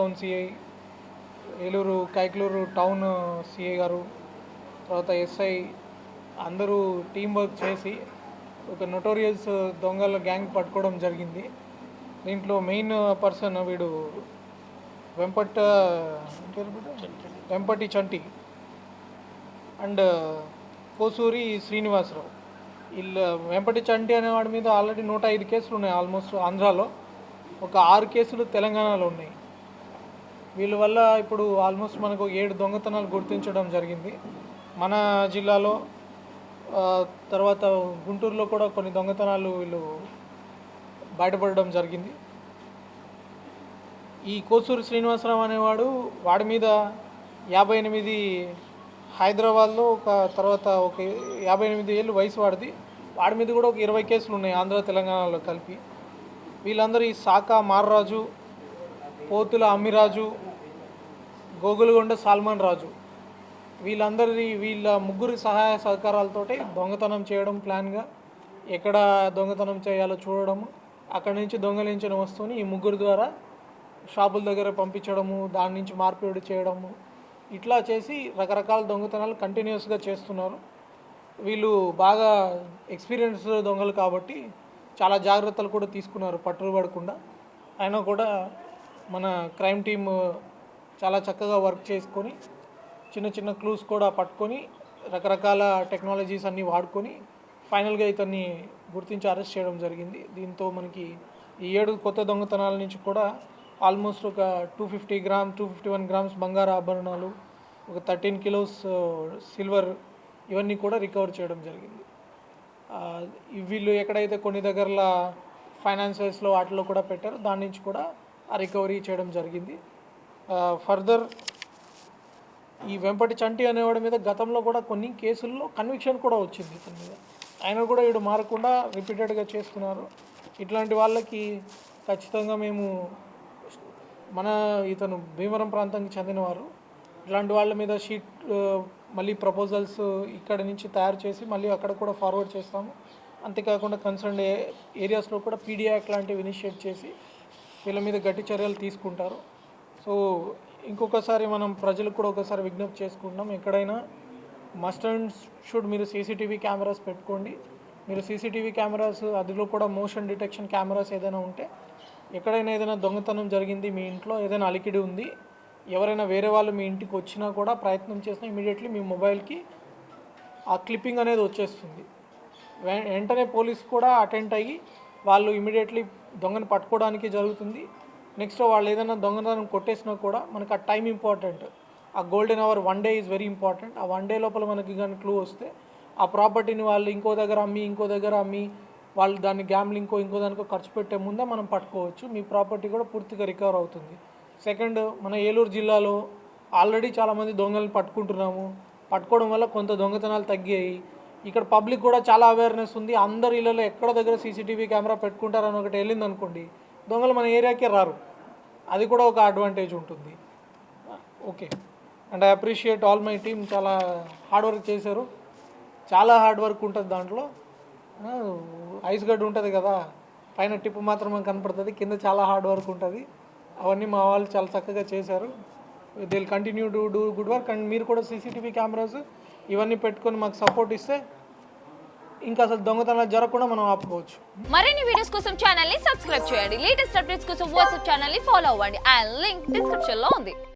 Town CI, Eluru Kaikaluru town CI గారు, తర్వాత SI అందరూ టీం వర్క్ చేసి ఒక నోటోరియస్ దొంగల గ్యాంగ్ పట్టుకోవడం జరిగింది. దీంట్లో మెయిన్ పర్సన్ వీడు వెంపటి చంటి అండ్ కోసూరి శ్రీనివాసరావు. వీళ్ళు వెంపటి చంటి అనేవాడి మీద ఆల్రెడీ 105 కేసులు ఉన్నాయి ఆల్మోస్ట్ ఆంధ్రాలో, ఒక 6 కేసులు తెలంగాణలో ఉన్నాయి. వీళ్ళ వల్ల ఇప్పుడు ఆల్మోస్ట్ మనకు 7 దొంగతనాలు గుర్తించడం జరిగింది మన జిల్లాలో. తర్వాత గుంటూరులో కూడా కొన్ని దొంగతనాలు వీళ్ళు బయటపడడం జరిగింది. ఈ కోసూరి శ్రీనివాసరావు అనేవాడు, వాడి మీద 58 హైదరాబాద్లో, తర్వాత ఒక 58 ఏళ్ళు వయసు వాడిది, వాడి మీద కూడా ఒక 20 కేసులు ఉన్నాయి ఆంధ్ర తెలంగాణలో కలిపి. వీళ్ళందరూ ఈ సాకా మారరాజు, పోతుల అమ్మిరాజు, గోగులగొండ సాల్మన్ రాజు, వీళ్ళ ముగ్గురి సహాయ సహకారాలతోటి దొంగతనం చేయడం ప్లాన్గా, ఎక్కడ దొంగతనం చేయాలో చూడడము, అక్కడి నుంచి దొంగలించిన వస్తువుని ఈ ముగ్గురు ద్వారా షాపుల దగ్గర పంపించడము, దాని నుంచి మార్పిడి చేయడము, ఇట్లా చేసి రకరకాల దొంగతనాలు కంటిన్యూస్గా చేస్తున్నారు. వీళ్ళు బాగా ఎక్స్పీరియన్స్ దొంగలు కాబట్టి చాలా జాగ్రత్తలు కూడా తీసుకున్నారు పట్టులు పడకుండా. అయినా కూడా మన క్రైమ్ టీమ్ చాలా చక్కగా వర్క్ చేసుకొని చిన్న చిన్న క్లూస్ కూడా పట్టుకొని రకరకాల టెక్నాలజీస్ అన్నీ వాడుకొని ఫైనల్గా ఇతన్ని గుర్తించి అరెస్ట్ చేయడం జరిగింది. దీంతో మనకి ఈ 7 కొత్త దొంగతనాల నుంచి కూడా ఆల్మోస్ట్ ఒక 251 గ్రామ్స్ బంగారు ఆభరణాలు, ఒక 13 కిలోస్ సిల్వర్, ఇవన్నీ కూడా రికవర్ చేయడం జరిగింది. వీళ్ళు ఎక్కడైతే కొన్ని దగ్గరలో ఫైనాన్సెస్లో వాటిలో కూడా పెట్టారో దాని నుంచి కూడా ఆ రికవరీ చేయడం జరిగింది. ఫర్దర్ ఈ వెంపటి చంటి అనేవాడి మీద గతంలో కూడా కొన్ని కేసుల్లో కన్విక్షన్ కూడా వచ్చింది ఇతని మీద. ఆయన కూడా వీడు మారకుండా రిపీటెడ్గా చేస్తున్నారు. ఇట్లాంటి వాళ్ళకి ఖచ్చితంగా మేము ఇతను భీమవరం ప్రాంతానికి చెందినవారు, ఇట్లాంటి వాళ్ళ మీద మళ్ళీ ప్రపోజల్స్ ఇక్కడి నుంచి తయారు చేసి మళ్ళీ అక్కడ కూడా ఫార్వర్డ్ చేస్తాము. అంతేకాకుండా కన్సర్న్ ఏరియాస్లో కూడా పీడీ యాక్ట్ లాంటివి ఇనిషియేట్ చేసి వీళ్ళ మీద గట్టి చర్యలు తీసుకుంటారు. సో ఇంకొకసారి మనం ప్రజలకు కూడా ఒకసారి విజ్ఞప్తి చేసుకుంటున్నాం, ఎక్కడైనా మస్ట్ అండ్ షుడ్ మీరు సీసీటీవీ కెమెరాస్ పెట్టుకోండి. మీరు సీసీటీవీ కెమెరాస్, అందులో కూడా మోషన్ డిటెక్షన్ కెమెరాస్ ఏదైనా ఉంటే, ఎక్కడైనా ఏదైనా దొంగతనం జరిగింది, మీ ఇంట్లో ఏదైనా అలికిడి ఉంది, ఎవరైనా వేరే వాళ్ళు మీ ఇంటికి వచ్చినా కూడా ప్రయత్నం చేసినా ఇమీడియట్లీ మీ మొబైల్కి ఆ క్లిప్పింగ్ అనేది వచ్చేస్తుంది. వెంటనే పోలీస్ కూడా అటెండ్ అయ్యి వాళ్ళు ఇమీడియట్లీ దొంగను పట్టుకోవడానికి జరుగుతుంది. నెక్స్ట్ వాళ్ళు ఏదైనా దొంగతనం కొట్టేసినా కూడా మనకు ఆ టైం ఇంపార్టెంట్, ఆ golden hour 1 day is very important. ఆ 1 డే లోపల మనకి కానీ క్లూ వస్తే ఆ ప్రాపర్టీని వాళ్ళు ఇంకో దగ్గర అమ్మి వాళ్ళు దాన్ని గ్యాంబ్లింగ్కో ఇంకో దానికో ఖర్చు పెట్టే ముందే మనం పట్టుకోవచ్చు. మీ ప్రాపర్టీ కూడా పూర్తిగా రికవర్ అవుతుంది. సెకండ్, మన ఏలూరు జిల్లాలో ఆల్రెడీ చాలామంది దొంగలను పట్టుకోవడం వల్ల కొంత దొంగతనాలు తగ్గాయి. ఇక్కడ పబ్లిక్ కూడా చాలా అవేర్నెస్ ఉంది. అందరి ఇళ్ళలో ఎక్కడ దగ్గర సీసీటీవీ కెమెరా పెట్టుకుంటారని ఒకటి వెళ్ళింది అనుకోండి, దొంగలు మన ఏరియాకే రారు. అది కూడా ఒక అడ్వాంటేజ్ ఉంటుంది. Okay, and I appreciate all my team. చాలా హార్డ్ వర్క్ చేశారు, చాలా హార్డ్ వర్క్ ఉంటుంది దాంట్లో. ఐస్ గడ్డ ఉంటుంది కదా, పైన టిప్ మాత్రమే కనపడుతుంది, కింద చాలా హార్డ్ వర్క్ ఉంటుంది. అవన్నీ మా వాళ్ళు చాలా చక్కగా చేశారు. They will continue to do good work. And మీరు కూడా సీసీటీవీ కెమెరాస్ ఇవన్నీ పెట్టుకొని మాకు సపోర్ట్ ఇస్తే ఇంకా అసలు దొంగతనాలు జరగకుండా మనం ఆపుకోవచ్చు. మరిన్ని వీడియోస్ కోసం ఛానల్ ని సబ్స్క్రైబ్ చేయండి. లేటెస్ట్ అప్డేట్స్ కోసం వాట్సాప్ ఛానల్ ని ఫాలో అవ్వండి. ఆ లింక్ డిస్క్రిప్షన్ లో ఉంది.